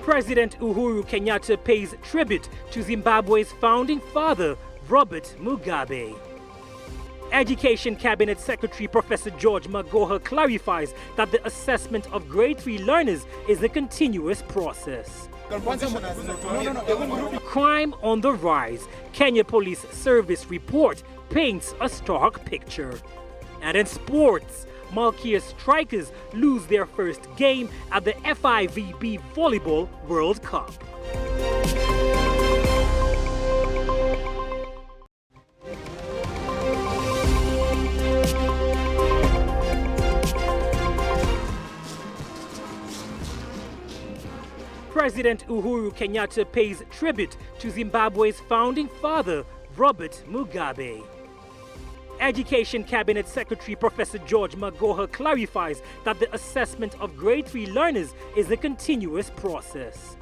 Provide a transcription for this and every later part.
President Uhuru Kenyatta pays tribute to Zimbabwe's founding father, Robert Mugabe. Education Cabinet Secretary Professor George Magoha clarifies that the assessment of grade 3 learners is a continuous process. Crime on the rise. Kenya Police Service report paints a stark picture. And in sports, Malkia strikers lose their first game at the FIVB Volleyball World Cup. President Uhuru Kenyatta pays tribute to Zimbabwe's founding father, Robert Mugabe. Education Cabinet Secretary Professor George Magoha clarifies that the assessment of grade 3 learners is a continuous process.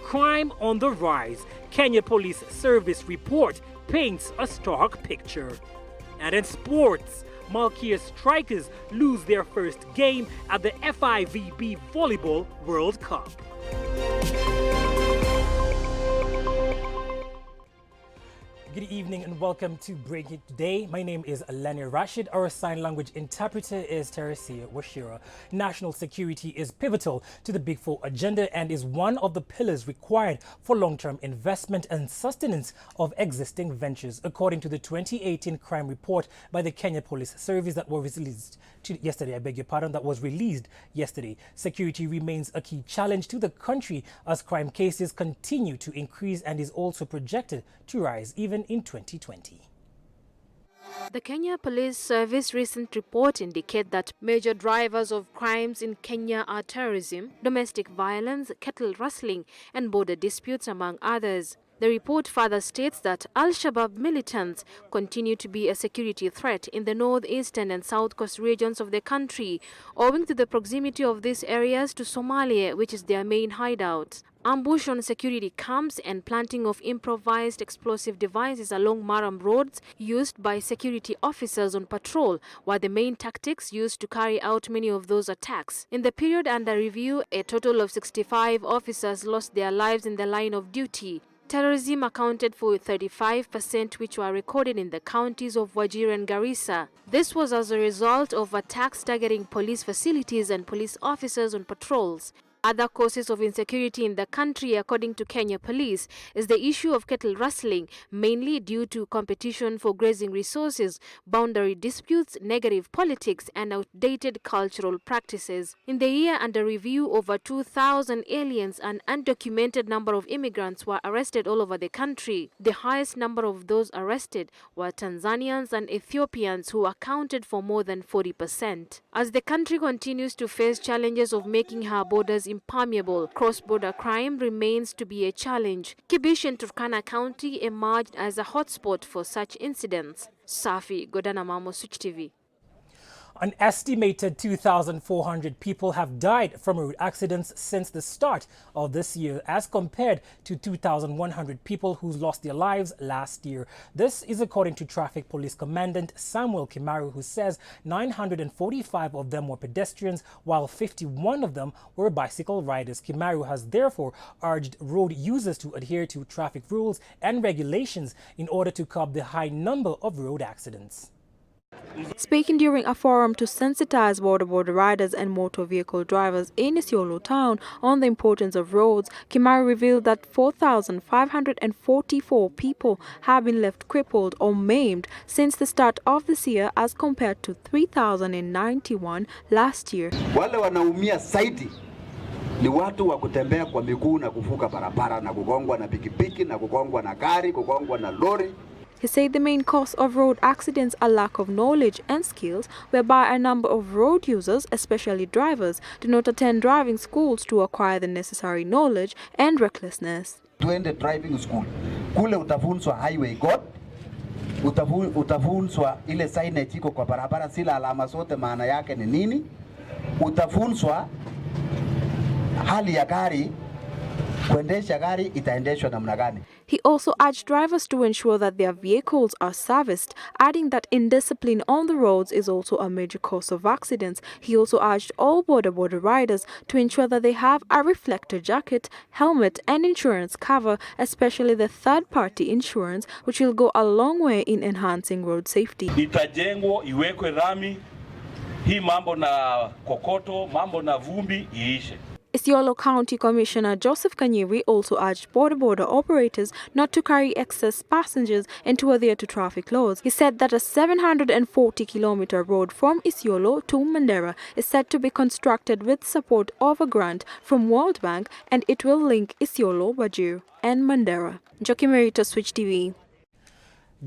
Crime on the rise. Kenya Police Service report paints a stark picture. And in sports, Malkia strikers lose their first game at the FIVB Volleyball World Cup. Good evening and welcome to Breaking It Today. My name is Lenny Rashid. Our sign language interpreter is Teresia Washira. National security is pivotal to the Big Four agenda and is one of the pillars required for long-term investment and sustenance of existing ventures, according to the 2018 crime report by the Kenya Police Service that was released yesterday. That was released yesterday. Security remains a key challenge to the country as crime cases continue to increase and is also projected to rise even in 2020. The Kenya Police Service recent report indicates that major drivers of crimes in Kenya are terrorism, domestic violence, cattle rustling, and border disputes, among others. The report further states that Al-Shabaab militants continue to be a security threat in the northeastern and south coast regions of the country, owing to the proximity of these areas to Somalia, which is their main hideout. Ambush on security camps and planting of improvised explosive devices along Maram roads used by security officers on patrol were the main tactics used to carry out many of those attacks. In the period under review, a total of 65 officers lost their lives in the line of duty. Terrorism accounted for 35%, which were recorded in the counties of Wajir and Garissa. This was as a result of attacks targeting police facilities and police officers on patrols. Other causes of insecurity in the country, according to Kenya Police, is the issue of cattle rustling, mainly due to competition for grazing resources, boundary disputes, negative politics, and outdated cultural practices. In the year under review, over 2,000 aliens and undocumented number of immigrants were arrested all over the country. The highest number of those arrested were Tanzanians and Ethiopians, who accounted for more than 40%. As the country continues to face challenges of making her borders impermeable, cross-border crime remains to be a challenge. Kibish in Turkana County emerged as a hotspot for such incidents. Safi Godana Mamo, Switch TV. An estimated 2,400 people have died from road accidents since the start of this year, as compared to 2,100 people who lost their lives last year. This is according to Traffic Police Commandant Samuel Kimaru, who says 945 of them were pedestrians, while 51 of them were bicycle riders. Kimaru has therefore urged road users to adhere to traffic rules and regulations in order to curb the high number of road accidents. Speaking during a forum to sensitize border riders and motor vehicle drivers in Isiolo town on the importance of roads, Kimaru revealed that 4,544 people have been left crippled or maimed since the start of this year, as compared to 3,091 last year. Wale wanaumia zaidi ni watu wa kutembea kwa miguu na kuvuka barabara na kugongwa na pikipiki na kugongwa na gari, kugongwa na lori. He said the main cause of road accidents are lack of knowledge and skills, whereby a number of road users, especially drivers, do not attend driving schools to acquire the necessary knowledge, and recklessness. Tuende driving school. Kule utafunzwa highway code, utafunzwa ile signage iko kwa barabara, sila alama zote maana yake ni nini, utafunzwa hali ya gari, kuendesha gari itaendeshwa namna gani. He also urged drivers to ensure that their vehicles are serviced, adding that indiscipline on the roads is also a major cause of accidents. He also urged all border riders to ensure that they have a reflector jacket, helmet and insurance cover, especially the third-party insurance, which will go a long way in enhancing road safety. Itajengwa, iwekwe rami, hii mambo na kokoto, mambo na vumbi iishe. Isiolo County Commissioner Joseph Kanyiri also urged border operators not to carry excess passengers and to adhere to traffic laws. He said that a 740-kilometer road from Isiolo to Mandera is set to be constructed with support of a grant from World Bank, and it will link Isiolo, Wajir and Mandera. Joki Merita, Switch TV.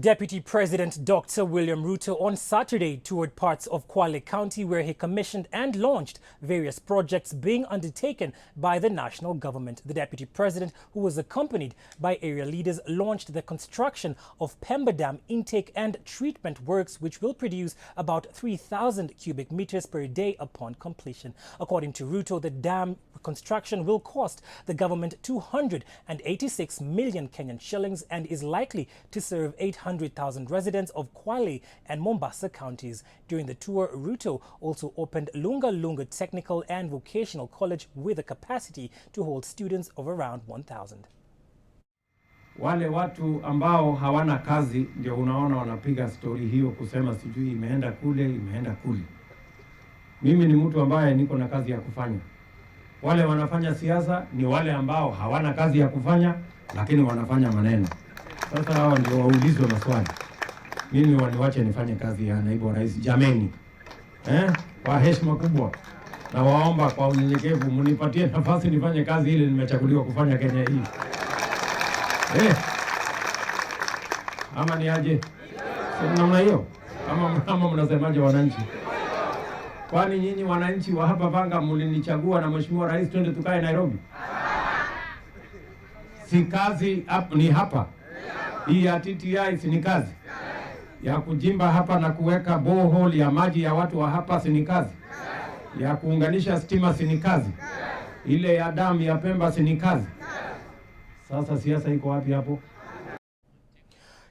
Deputy President Dr. William Ruto on Saturday toured parts of Kwale County where he commissioned and launched various projects being undertaken by the national government. The Deputy President, who was accompanied by area leaders, launched the construction of Pemba Dam intake and treatment works, which will produce about 3,000 cubic meters per day upon completion. According to Ruto, the dam construction will cost the government 286 million Kenyan shillings and is likely to serve 800,000 residents of Kwale and Mombasa counties. During the tour, Ruto also opened Lunga Lunga Technical and Vocational College with a capacity to hold students of around 1,000. Wale watu ambao hawana kazi ndio unaona wanapiga story hiyo kusema sijui imeenda kule, imeenda kule. Mimi ni mtu ambaye niko na kazi ya kufanya. Wale wanafanya siasa ni wale ambao hawana kazi ya kufanya lakini wanafanya maneno. Sasa hao ndio waulizwe maswali. Mimi waniwache nifanye kazi ya naibu wa rais jameni. Kwa heshima kubwa na waomba kwa unyenyekevu mnipatie nafasi nifanye kazi ile nimechaguliwa kufanya Kenya hii. Ama ni aje? Namna hiyo? Ama mnasemaje wananchi? Kwani nyinyi wananchi wa hapa Vanga mlinichagua na Mheshimiwa Rais twende tukae Nairobi? Si kazi ni hapa. Hii ya TTI si ni kazi. Ya kujimba hapa na kuweka borehole ya maji ya watu wa hapa si ni kazi. Ya kuunganisha stima si ni kazi. Ile ya damu ya Pemba si ni kazi. Sasa siasa iko wapi hapo?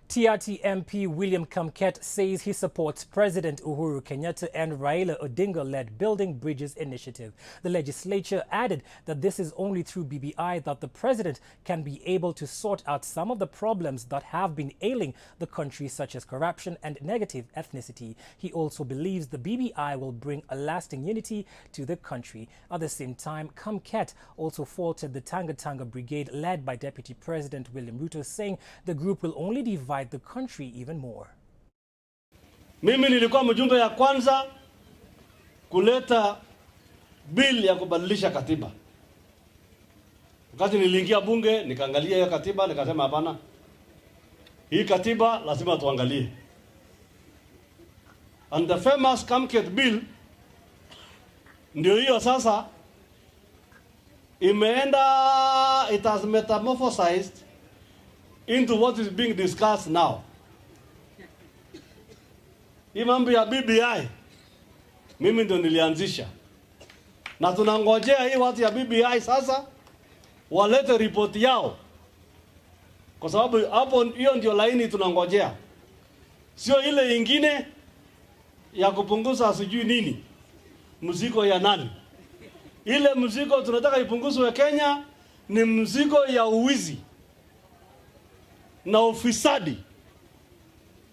TRT MP William Kamket says he supports President Uhuru Kenyatta and Raila Odinga-led Building Bridges initiative. The legislature added that this is only through BBI that the president can be able to sort out some of the problems that have been ailing the country, such as corruption and negative ethnicity. He also believes the BBI will bring a lasting unity to the country. At the same time, Kamket also faulted the Tanga Tanga Brigade led by Deputy President William Ruto, saying the group will only divide the country even more. Mimi nilikuwa mjumbe ya kwanza kuleta bill ya kubadilisha katiba. Wakati niliingia bunge nikaangalia hiyo katiba nikasema hapana. Hii katiba lazima tuangalie. And the famous Kamket bill ndio hiyo sasa imeenda, it has metamorphosized into what is being discussed now. Hii mambo ya BBI mimi ndo nilianzisha. Na tunangojea hii watu ya BBI sasa walete report yao. Kwa sababu hapo hiyo ndio laini tunangojea. Sio ile ingine ya kupunguza sijui nini. Mzigo ya nani? Ile mzigo tunataka ipunguzwe Kenya ni mzigo ya uwizi na ufisadi.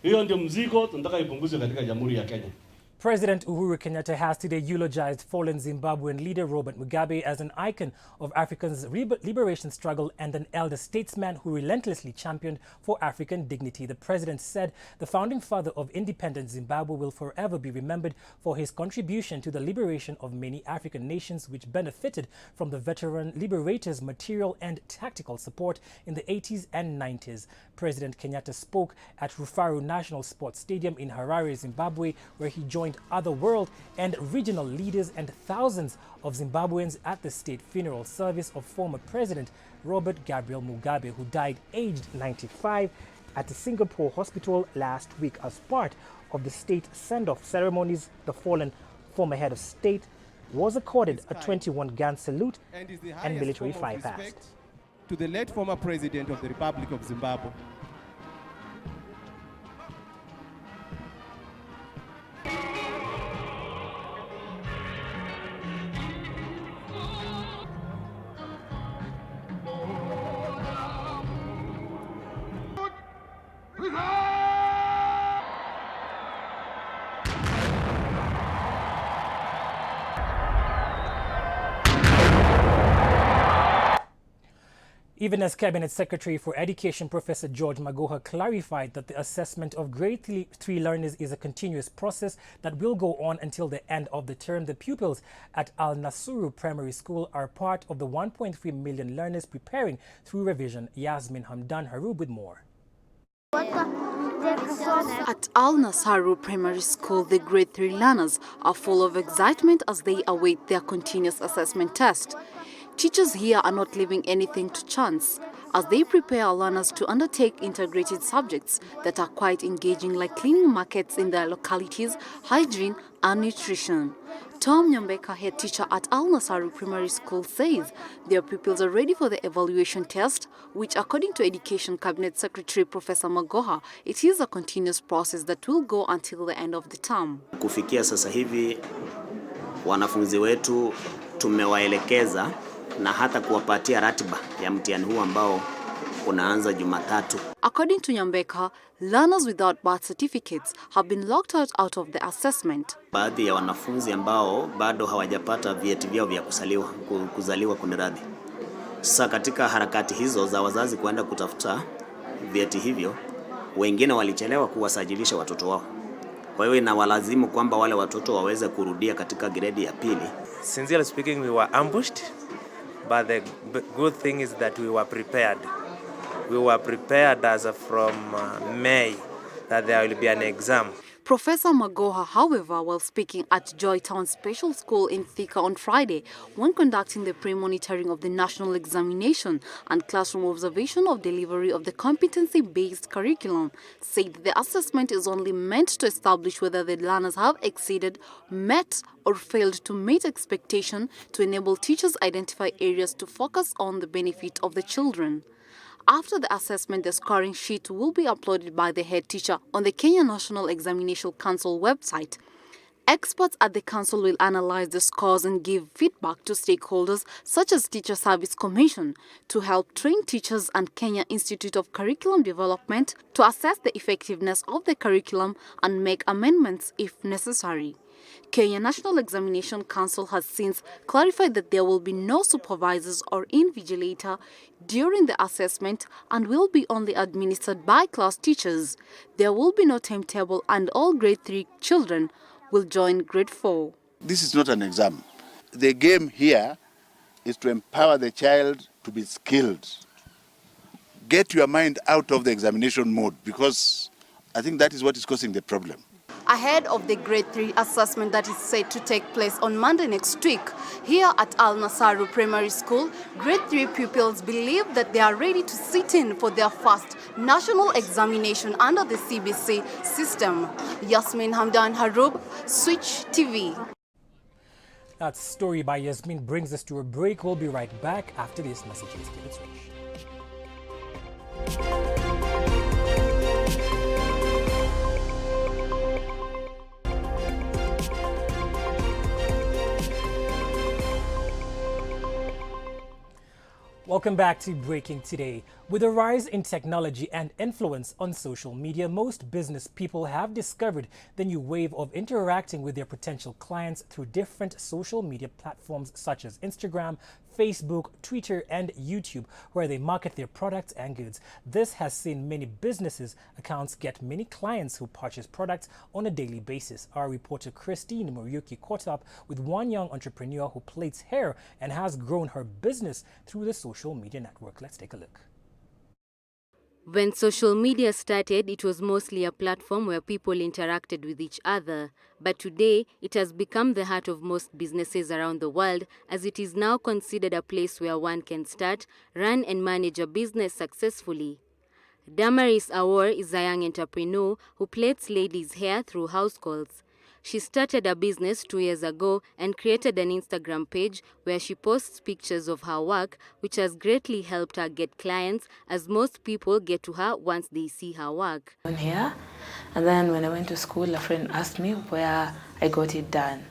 Hiyo ndio mzigo tunataka ipunguzwe katika Jamhuri ya Kenya. President Uhuru Kenyatta has today eulogized fallen Zimbabwean leader Robert Mugabe as an icon of Africa's liberation struggle and an elder statesman who relentlessly championed for African dignity. The president said the founding father of independent Zimbabwe will forever be remembered for his contribution to the liberation of many African nations, which benefited from the veteran liberators' material and tactical support in the 80s and 90s. President Kenyatta spoke at Rufaro National Sports Stadium in Harare, Zimbabwe, where he joined other world and regional leaders and thousands of Zimbabweans at the state funeral service of former President Robert Gabriel Mugabe, who died aged 95 at the Singapore hospital last week. As part of the state send-off ceremonies, the fallen former head of state was accorded a 21-gun salute and military fire past. to the late former President of the Republic of Zimbabwe. Even as Cabinet Secretary for Education Professor George Magoha clarified that the assessment of grade 3 learners is a continuous process that will go on until the end of the term, the pupils at Al Nasuru Primary School are part of the 1.3 million learners preparing through revision. Yasmin Hamdan Harub with more. At Al Nasaru Primary School, the grade 3 learners are full of excitement as they await their continuous assessment test. Teachers here are not leaving anything to chance as they prepare our learners to undertake integrated subjects that are quite engaging, like cleaning markets in their localities, hygiene and nutrition. Tom Nyambeka, head teacher at Al Nasaru Primary School, says their pupils are ready for the evaluation test, which according to Education Cabinet Secretary Professor Magoha, it is a continuous process that will go until the end of the term. Kufikia sasa hivi wanafunzi wetu tumewaelekeza na hata kuwapatia ratiba ya mtihani huu ambao unaanza Jumatatu. According to Nyambeka, learners without birth certificates have been locked out of the assessment. Baadhi ya wanafunzi ambao bado hawajapata vyeti vyao vya kuzaliwa kuniradhi. Sasa katika harakati hizo za wazazi kuenda kutafuta vyeti hivyo, wengine walichelewa kuwasajilisha watoto wao. Kwa hiyo inawalazimu kwamba wale watoto waweze kurudia katika grade ya pili. Sincerely speaking, we were ambushed, but the good thing is that we were prepared. We were prepared as from May that there will be an exam. Professor Magoha, however, while speaking at Joytown Special School in Thika on Friday, when conducting the pre-monitoring of the national examination and classroom observation of delivery of the competency-based curriculum, said the assessment is only meant to establish whether the learners have exceeded, met or failed to meet expectation to enable teachers identify areas to focus on the benefit of the children. After the assessment, the scoring sheet will be uploaded by the head teacher on the Kenya National Examination Council website. Experts at the council will analyze the scores and give feedback to stakeholders such as Teacher Service Commission to help train teachers and Kenya Institute of Curriculum Development to assess the effectiveness of the curriculum and make amendments if necessary. Kenya National Examination Council has since clarified that there will be no supervisors or invigilator during the assessment and will be only administered by class teachers. There will be no timetable and all grade 3 children will join grade 4. This is not an exam. The game here is to empower the child to be skilled. Get your mind out of the examination mode, because I think that is what is causing the problem. Ahead of the grade 3 assessment that is set to take place on Monday next week, here at Al Nasaru Primary School, grade 3 pupils believe that they are ready to sit in for their first national examination under the CBC system. Yasmin Hamdan Harub, Switch TV. That story by Yasmin brings us to a break. We'll be right back after these messages. Keep it switch. Welcome back to Breaking Today. With a rise in technology and influence on social media, most business people have discovered the new wave of interacting with their potential clients through different social media platforms such as Instagram, Facebook, Twitter, and YouTube, where they market their products and goods. This has seen many businesses accounts get many clients who purchase products on a daily basis. Our reporter Christine Muriuki caught up with one young entrepreneur who plaits hair and has grown her business through the social media network. Let's take a look. When social media started, it was mostly a platform where people interacted with each other. But today, it has become the heart of most businesses around the world, as it is now considered a place where one can start, run and manage a business successfully. Damaris Awor is a young entrepreneur who plaits ladies' hair through house calls. She started a business 2 years ago and created an Instagram page where she posts pictures of her work, which has greatly helped her get clients, as most people get to her once they see her work. On here, and then when I went to school, a friend asked me where I got it done.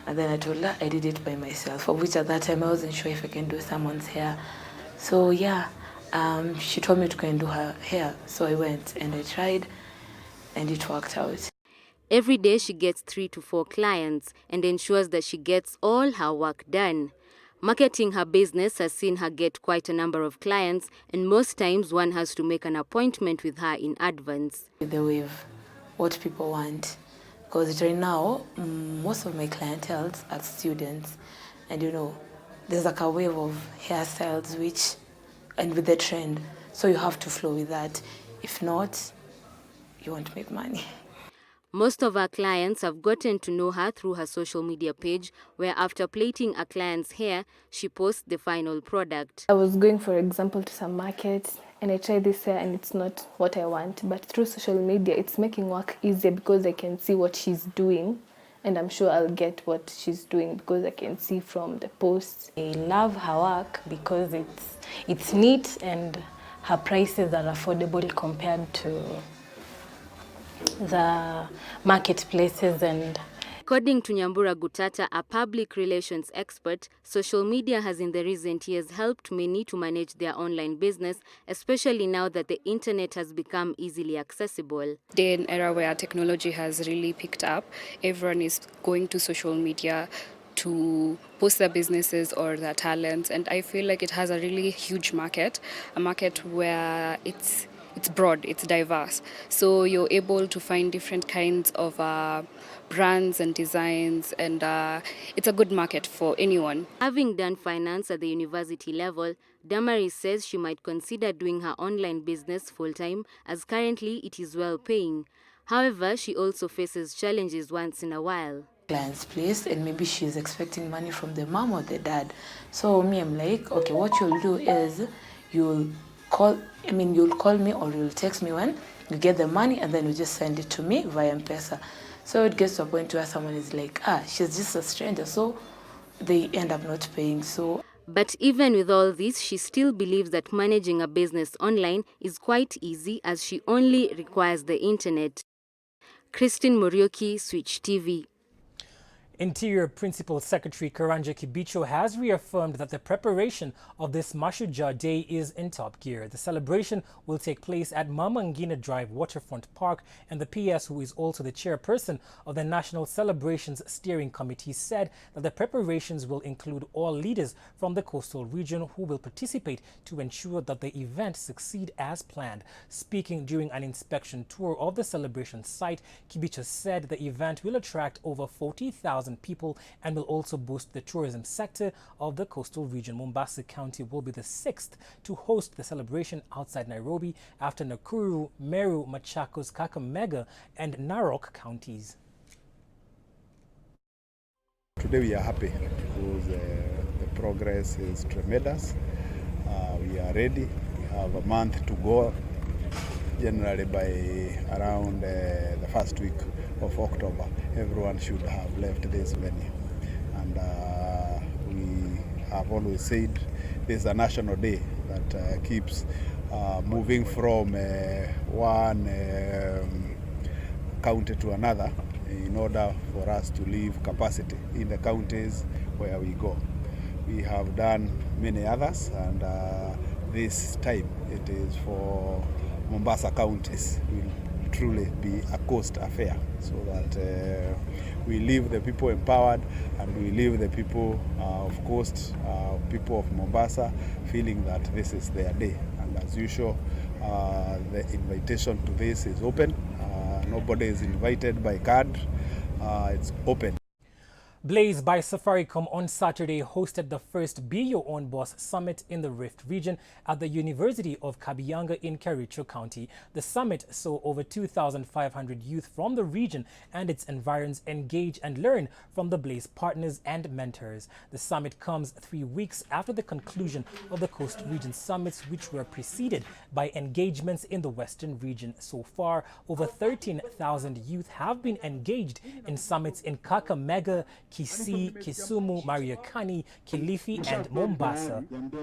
And then I told her I did it by myself, of which at that time I wasn't sure if I can do someone's hair. So yeah, she told me to go and do her hair. So I went and I tried and it worked out. Every day she gets 3 to 4 clients and ensures that she gets all her work done. Marketing her business has seen her get quite a number of clients, and most times one has to make an appointment with her in advance. The wave, what people want. Because right now, most of my clientele are students, and you know, there's like a wave of hairstyles and with the trend, so you have to flow with that. If not, you won't make money. Most of her clients have gotten to know her through her social media page, where after plaiting a client's hair, she posts the final product. I was going, for example, to some market and I tried this hair and it's not what I want. But through social media, it's making work easier because I can see what she's doing. And I'm sure I'll get what she's doing because I can see from the posts. I love her work because it's neat and her prices are affordable compared to the marketplaces. And according to Nyambura Gutata, a public relations expert, social media has in the recent years helped many to manage their online business, especially now that the internet has become easily accessible. In an era where technology has really picked up, everyone is going to social media to post their businesses or their talents, and I feel like it has a really huge market, a market where it's broad, it's diverse. So you're able to find different kinds of brands and designs, and it's a good market for anyone. Having done finance at the university level, Damaris says she might consider doing her online business full-time, as currently it is well-paying. However, she also faces challenges once in a while. Client's place, and maybe she's expecting money from the mom or the dad. So me, I'm like, okay, what you'll do is you'll call me or you'll text me when you get the money, and then you just send it to me via M-Pesa. So it gets to a point where someone is like, she's just a stranger, so they end up not paying. But even with all this, she still believes that managing a business online is quite easy, as she only requires the internet. Christine Morioki, Switch TV. Interior Principal Secretary Karanja Kibicho has reaffirmed that the preparation of this Mashujaa Day is in top gear. The celebration will take place at Mama Ngina Drive Waterfront Park, and the PS, who is also the chairperson of the National Celebrations Steering Committee, said that the preparations will include all leaders from the coastal region who will participate to ensure that the event succeed as planned. Speaking during an inspection tour of the celebration site, Kibicho said the event will attract over 40,000 people and will also boost the tourism sector of the coastal region. Mombasa County will be the 6th to host the celebration outside Nairobi, after Nakuru, Meru, Machakos, Kakamega and Narok counties. Today we are happy because the progress is tremendous. We are ready. We have a month to go. Generally by around the first week of October, everyone should have left this venue. And we have always said this is a national day that keeps moving from one county to another in order for us to leave capacity in the counties where we go. We have done many others, and this time it is for Mombasa counties. Will truly be a coast affair, so that we leave the people empowered, and we leave the people of coast, people of Mombasa, feeling that this is their day. And as usual, the invitation to this is open. Nobody is invited by card. It's open. Blaze by Safaricom on Saturday hosted the first Be Your Own Boss Summit in the Rift region at the University of Kabianga in Kericho County. The summit saw over 2,500 youth from the region and its environs engage and learn from the Blaze partners and mentors. The summit comes 3 weeks after the conclusion of the Coast Region Summits, which were preceded by engagements in the Western region. So far, over 13,000 youth have been engaged in summits in Kakamega, Kisii, Kisumu, Mariakani, Kilifi, and Mombasa. Beautiful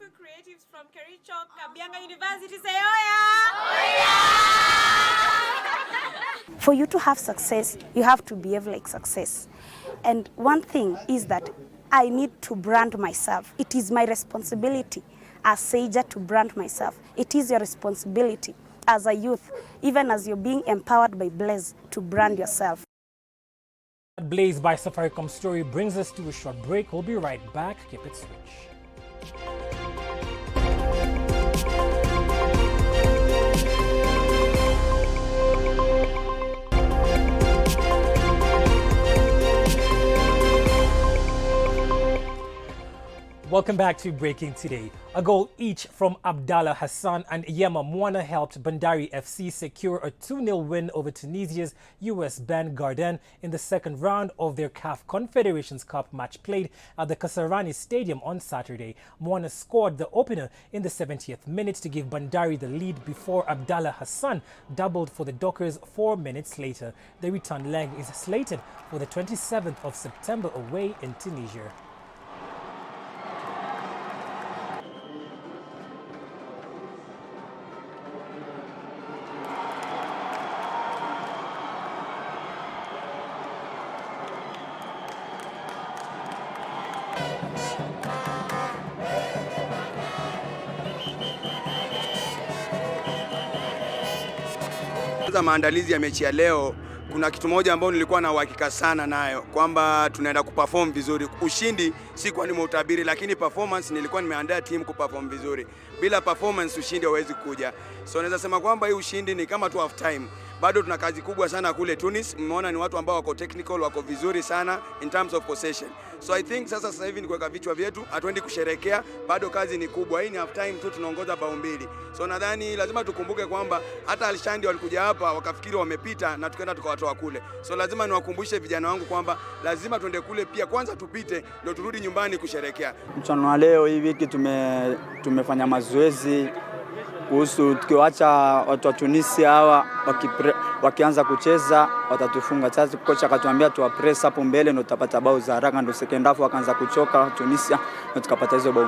creatives from Kericho, Kabianga University, say oya! For you to have success, you have to behave like success. And one thing is that I need to brand myself. It is my responsibility as Saja to brand myself. It is your responsibility as a youth, even as you're being empowered by Blaze, to brand yourself. Blaze by Safaricom story brings us to a short break. We'll be right back. Keep it switch. Welcome back to Breaking Today. A goal each from Abdallah Hassan and Yema Mwana helped Bandari FC secure a 2-0 win over Tunisia's US Ben Garden in the second round of their CAF Confederations Cup match played at the Kasarani Stadium on Saturday. Mwana scored the opener in the 70th minute to give Bandari the lead before Abdallah Hassan doubled for the Dockers 4 minutes later. The return leg is slated for the 27th of September away in Tunisia. Maandalizi ya mechi ya leo, kuna kitu moja ambao nilikuwa na uhakika sana nayo kwamba tunaenda kuperform vizuri. Ushindi si kwa nimeutabiri, lakini performance nilikuwa nimeandaa timu kuperform vizuri. Bila performance ushindi hauwezi kuja. So naweza sema kwamba hii ushindi ni kama tu half time. Bado tuna kazi kubwa sana kule Tunis. Mmeona ni watu ambao wako technical, wako vizuri sana in terms of possession. So I think sasa hivi ni kuweka vichwa vyetu, hatuendi kusherekea, bado kazi ni kubwa. Hii ni half time tu, tunaongoza bao 2. So nadhani lazima tukumbuke kwamba hata Alshandi walikuja hapa wakafikiri wamepita na tukaenda tukawatoa kule. So lazima niwakumbushe vijana wangu kwamba lazima tuende kule pia, kwanza tupite ndio turudi nyumbani kusherekea. Mchana wa leo hii wiki tumefanya mazoezi kuhusu tukiwacha watu wa Tunisia hawa wakianza kucheza watatufunga. Sasa kocha akatuambia tuwa press hapo mbele ndio tutapata bao za haraka, ndio second half wakaanza kuchoka Tunisia na tukapata hizo bao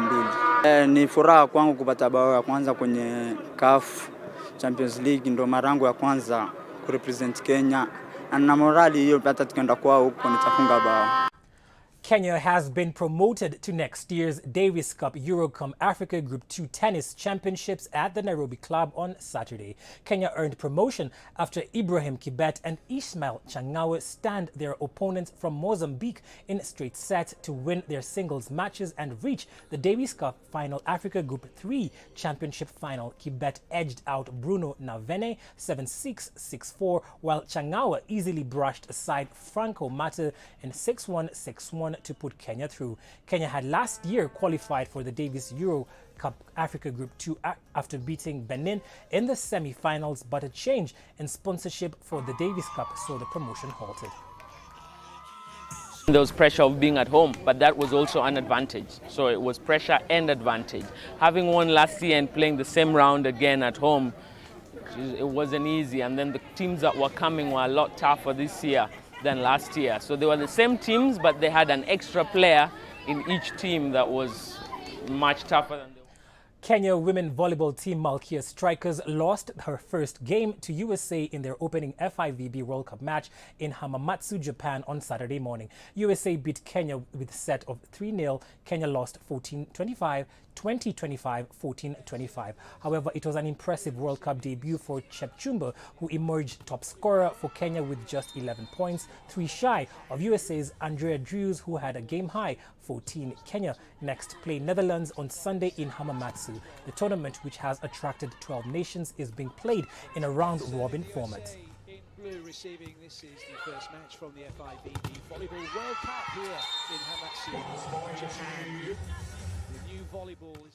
2. Ni furaha kwangu kupata bao ya kwanza kwenye CAF Champions League, ndio mara yangu ya kwanza kurepresent Kenya, na morali hiyo hata tukienda kwao huko nitafunga bao. Kenya has been promoted to next year's Davis Cup Eurocom Africa Group 2 Tennis Championships at the Nairobi Club on Saturday. Kenya earned promotion after Ibrahim Kibet and Ismail Changawe stand their opponents from Mozambique in straight sets to win their singles matches and reach the Davis Cup Final Africa Group 3 Championship Final. Kibet edged out Bruno Navene 7-6, 6-4, while Changawe easily brushed aside Franco Mata in 6-1, 6-1 to put Kenya through. Kenya had last year qualified for the Davis Euro Cup Africa Group 2 after beating Benin in the semi-finals, but a change in sponsorship for the Davis Cup saw the promotion halted. There was pressure of being at home, but that was also an advantage. So it was pressure and advantage. Having won last year and playing the same round again at home, it wasn't easy. And then the teams that were coming were a lot tougher this year than last year. So they were the same teams, but they had an extra player in each team that was much tougher than Kenya women volleyball team Malkia Strikers lost her first game to USA in their opening FIVB World Cup match in Hamamatsu, Japan on Saturday morning. USA beat Kenya with a set of 3-0. Kenya lost 14-25, 20-25, 14-25. However, it was an impressive World Cup debut for Chepchumba, who emerged top scorer for Kenya with just 11 points, 3 shy of USA's Andrea Drews, who had a game-high 14. Kenya next play Netherlands on Sunday in Hamamatsu. The tournament, which has attracted 12 nations, is being played in a round-robin format. In blue receiving, this is the first match from the FIVB Volleyball World Cup here in Hamamatsu, Japan. The new volleyball is...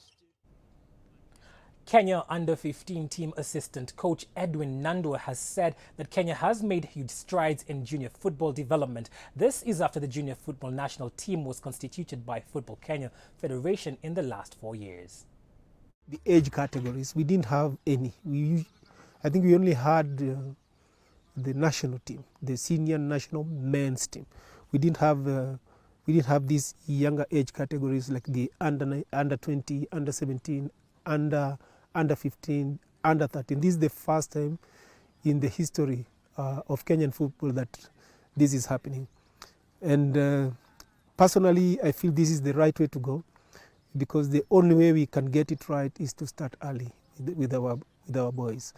Kenya under-15 team assistant coach Edwin Nando has said that Kenya has made huge strides in junior football development. This is after the junior football national team was constituted by Football Kenya Federation in the last 4 years. The age categories, we didn't have any. I think we only had the national team, the senior national men's team. We didn't have these younger age categories like the under 20, under 17, under 15, under 13. This is the first time in the history of Kenyan football that this is happening. And personally, I feel this is the right way to go, because the only way we can get it right is to start early with our boys.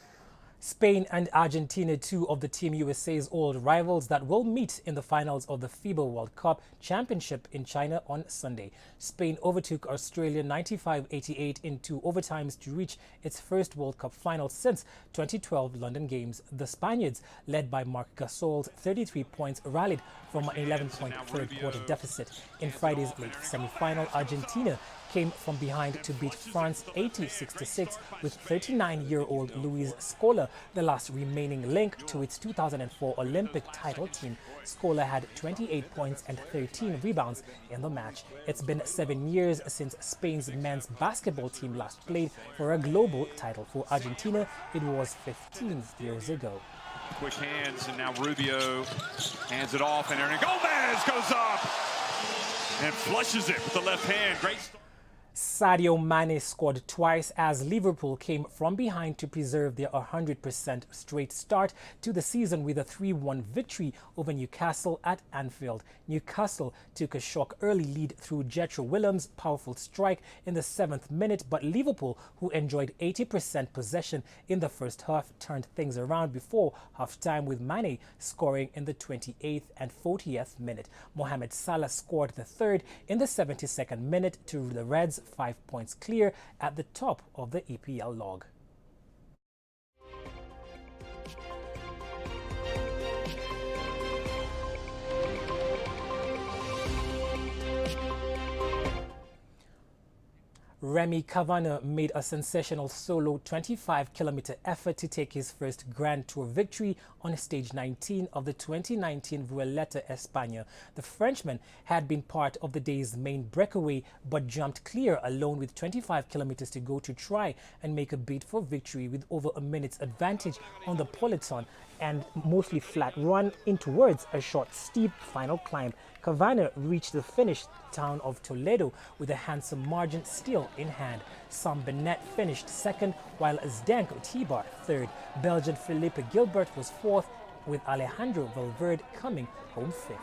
Spain and Argentina, two of the Team USA's old rivals that will meet in the finals of the FIBA World Cup Championship in China on Sunday. Spain overtook Australia 95-88 in 2 overtimes to reach its first World Cup final since 2012 London Games. The Spaniards, led by Marc Gasol's 33 points, rallied from an 11-point third-quarter deficit. In Friday's late semi-final, Argentina came from behind to beat France 80-66 with 39-year-old Luis Scola, the last remaining link to its 2004 Olympic title team. Scola had 28 points and 13 rebounds in the match. It's been 7 years since Spain's men's basketball team last played for a global title. For Argentina, it was 15 years ago. Quick hands, and now Rubio hands it off, and Hernan Gomez goes up and flushes it with the left hand. Great start. Sadio Mane scored twice as Liverpool came from behind to preserve their 100% straight start to the season with a 3-1 victory over Newcastle at Anfield. Newcastle took a shock early lead through Jethro Williams' powerful strike in the 7th minute, but Liverpool, who enjoyed 80% possession in the first half, turned things around before half-time with Mane scoring in the 28th and 40th minute. Mohamed Salah scored the third in the 72nd minute to the Reds, 5 points clear at the top of the EPL log. Remy Cavana made a sensational solo 25-kilometer effort to take his first Grand Tour victory on stage 19 of the 2019 Vuelta España. The Frenchman had been part of the day's main breakaway but jumped clear alone with 25 kilometers to go to try and make a bid for victory with over a minute's advantage on the peloton and mostly flat run in towards a short, steep final climb. Cavana reached the finish town of Toledo with a handsome margin still in hand. Sam Bennett finished second, while Zdenko Tibar third. Belgian Philippe Gilbert was fourth, with Alejandro Valverde coming home fifth.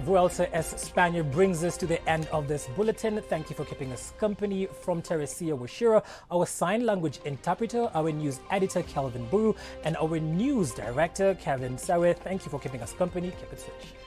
Vuelta España brings us to the end of this bulletin. Thank you for keeping us company. From Teresia Washira, our sign language interpreter, our news editor Kelvin Buru, and our news director Kevin Sawe. Thank you for keeping us company. Keep it switched.